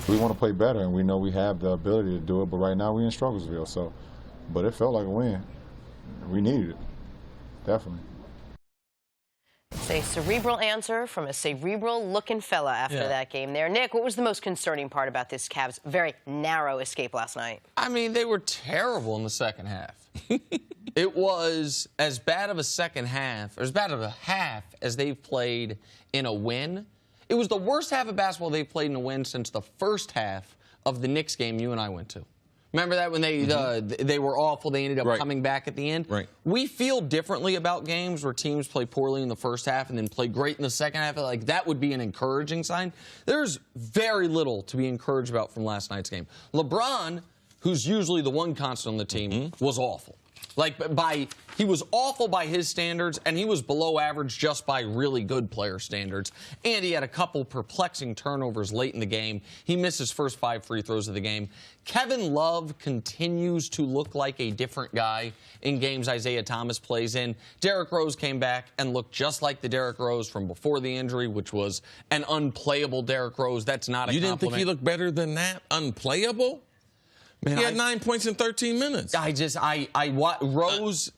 we want to play better, and we know we have the ability to do it. But right now we're in strugglesville, so. But it felt like a win. We needed it, definitely. It's a cerebral answer from a cerebral-looking fella after that game there. Nick, what was the most concerning part about this Cavs' very narrow escape last night? I mean, they were terrible in the second half. It was as bad of a second half, or as bad of a half as they've played in a win. It was the worst half of basketball they've played in a win since the first half of the Knicks game you and I went to. Remember that when they were awful, they ended up coming back at the end? Right. We feel differently about games where teams play poorly in the first half and then play great in the second half. Like, that would be an encouraging sign. There's very little to be encouraged about from last night's game. LeBron, who's usually the one constant on the team, was awful. Like, he was awful by his standards, and he was below average just by really good player standards. And he had a couple perplexing turnovers late in the game. He missed his first 5 free throws of the game. Kevin Love continues to look like a different guy in games Isaiah Thomas plays in. Derrick Rose came back and looked just like the Derrick Rose from before the injury, which was an unplayable Derrick Rose. That's not a compliment. You didn't think he looked better than that? Unplayable? Man, he had 9 points in 13 minutes. I watch Rose,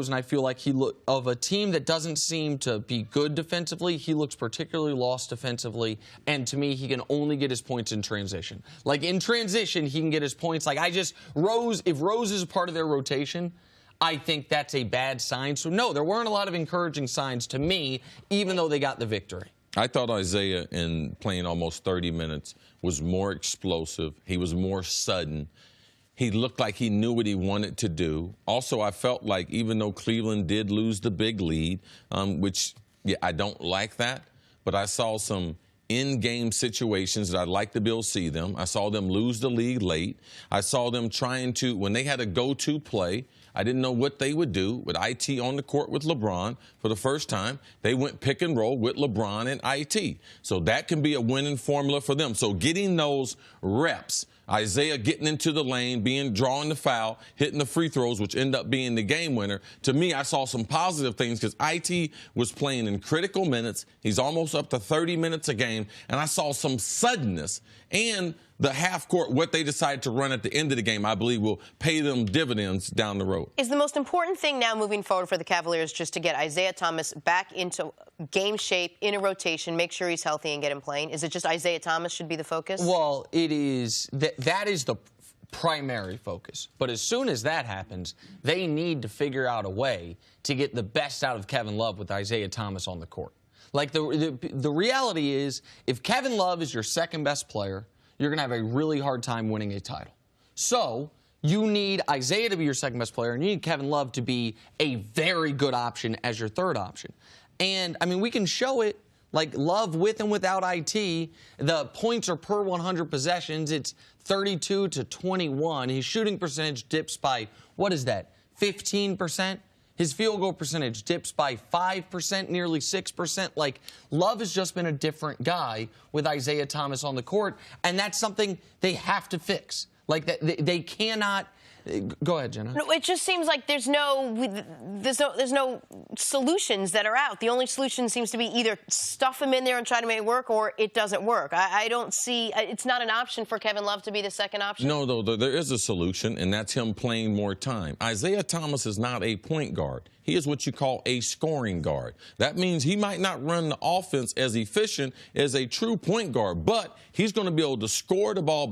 and I feel like of a team that doesn't seem to be good defensively, he looks particularly lost defensively, and to me, he can only get his points in transition. Like, in transition, he can get his points. Like, if Rose is a part of their rotation, I think that's a bad sign. So, no, there weren't a lot of encouraging signs to me, even though they got the victory. I thought Isaiah, in playing almost 30 minutes, was more explosive. He was more sudden. He looked like he knew what he wanted to do. Also, I felt like even though Cleveland did lose the big lead, which I don't like that, but I saw some in-game situations that I'd like to be able to see them. I saw them lose the lead late. I saw them trying to, when they had a go-to play, I didn't know what they would do with IT on the court with LeBron for the first time. They went pick and roll with LeBron and IT. So that can be a winning formula for them. So getting those reps, Isaiah getting into the lane, drawing the foul, hitting the free throws, which end up being the game winner. To me, I saw some positive things because IT was playing in critical minutes. He's almost up to 30 minutes a game. And I saw some suddenness and the half court, what they decide to run at the end of the game, I believe will pay them dividends down the road. Is the most important thing now moving forward for the Cavaliers just to get Isaiah Thomas back into game shape, in a rotation, make sure he's healthy and get him playing? Is it just Isaiah Thomas should be the focus? Well, it is. That is the primary focus. But as soon as that happens, they need to figure out a way to get the best out of Kevin Love with Isaiah Thomas on the court. Like, the reality is, if Kevin Love is your second best player, you're going to have a really hard time winning a title. So you need Isaiah to be your second best player, and you need Kevin Love to be a very good option as your third option. And, I mean, we can show it, like Love with and without IT. The points are per 100 possessions. It's 32 to 21. His shooting percentage dips by, what is that, 15%? His field goal percentage dips by 5%, nearly 6%. Like, Love has just been a different guy with Isaiah Thomas on the court, and that's something they have to fix. Like, they cannot. Go ahead, Jenna. No, it just seems like there's no solutions that are out. The only solution seems to be either stuff him in there and try to make it work, or it doesn't work. I don't see. It's not an option for Kevin Love to be the second option. No, though, there is a solution, and that's him playing more time. Isaiah Thomas is not a point guard. He is what you call a scoring guard. That means he might not run the offense as efficient as a true point guard, but he's going to be able to score the ball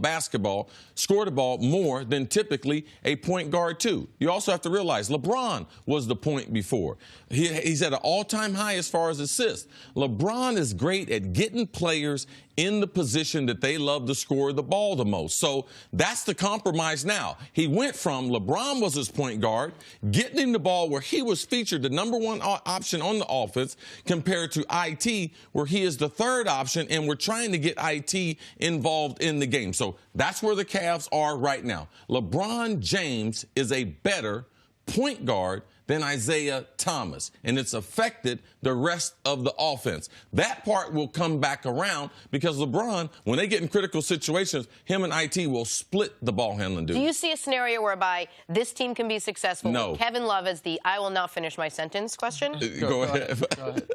more than typically a point guard too. You also have to realize LeBron was the point before. He's at an all-time high as far as assists. LeBron is great at getting players in the position that they love to score the ball the most. So that's the compromise now. He went from LeBron was his point guard, getting him the ball where he was featured the number one option on the offense, compared to IT, where he is the third option, and we're trying to get IT involved in the game. So that's where the Cavs are right now. LeBron James is a better point guard than Isaiah Thomas, and it's affected the rest of the offense. That part will come back around because LeBron, when they get in critical situations, him and IT will split the ball handling duty. Do you see a scenario whereby this team can be successful with Kevin Love as the I will not finish my sentence question? Go ahead. Go ahead.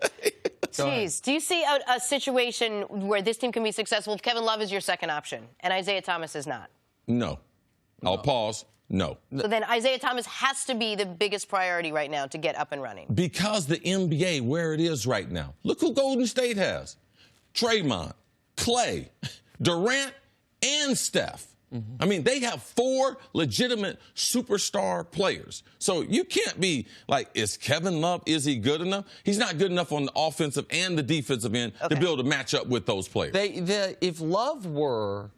Jeez. Do you see a situation where this team can be successful if Kevin Love is your second option and Isaiah Thomas is not? No. I'll pause. No. So then Isaiah Thomas has to be the biggest priority right now to get up and running. Because the NBA, where it is right now. Look who Golden State has. Draymond, Clay, Durant, and Steph. I mean, they have 4 legitimate superstar players. So you can't be like, is Kevin Love, is he good enough? He's not good enough on the offensive and the defensive end to be able to match up with those players. If Love were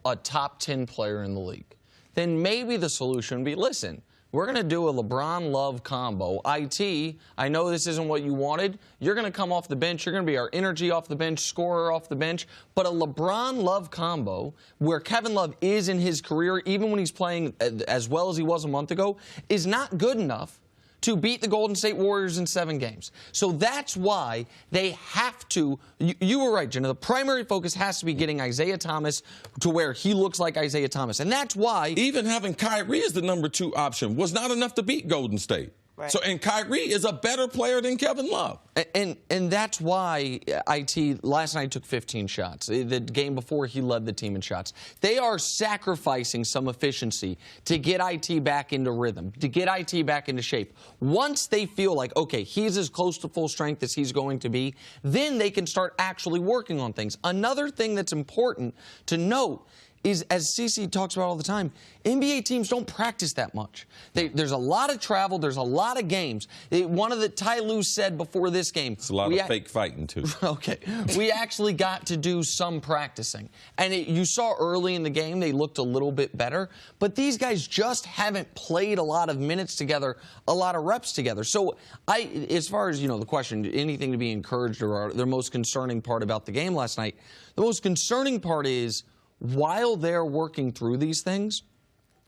a top 10 player in the league, then maybe the solution would be, listen, we're going to do a LeBron-Love combo. IT, I know this isn't what you wanted. You're going to come off the bench. You're going to be our energy off the bench, scorer off the bench. But a LeBron-Love combo, where Kevin Love is in his career, even when he's playing as well as he was a month ago, is not good enough to beat the Golden State Warriors in 7 games. So that's why they have to, you were right, Jenna, the primary focus has to be getting Isaiah Thomas to where he looks like Isaiah Thomas. And that's why even having Kyrie as the number 2 option was not enough to beat Golden State. Right. So, and Kyrie is a better player than Kevin Love. And that's why IT last night took 15 shots. The game before, he led the team in shots. They are sacrificing some efficiency to get IT back into rhythm, to get IT back into shape. Once they feel like, okay, he's as close to full strength as he's going to be, then they can start actually working on things. Another thing that's important to note is, as CeCe talks about all the time, NBA teams don't practice that much. There's a lot of travel. There's a lot of games. One of the Ty Lue said before this game. It's a lot of fake fighting, too. Okay. We actually got to do some practicing. And you saw early in the game they looked a little bit better. But these guys just haven't played a lot of minutes together, a lot of reps together. So as far as, the question, anything to be encouraged or the most concerning part about the game last night, the most concerning part is, while they're working through these things,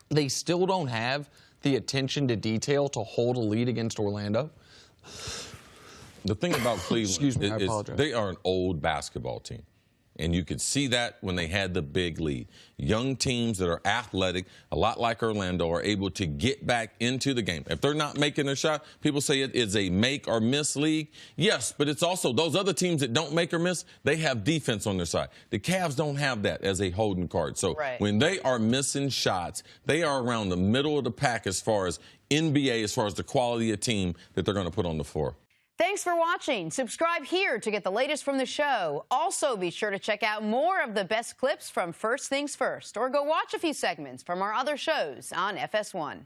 they still don't have the attention to detail to hold a lead against Orlando. The thing about Cleveland is they are an old basketball team. And you could see that when they had the big lead. Young teams that are athletic, a lot like Orlando, are able to get back into the game. If they're not making their shot, people say it is a make or miss league. Yes, but it's also those other teams that don't make or miss, they have defense on their side. The Cavs don't have that as a holding card. So when they are missing shots, they are around the middle of the pack as far as NBA, as far as the quality of team that they're going to put on the floor. Thanks for watching. Subscribe here to get the latest from the show. Also, be sure to check out more of the best clips from First Things First, or go watch a few segments from our other shows on FS1.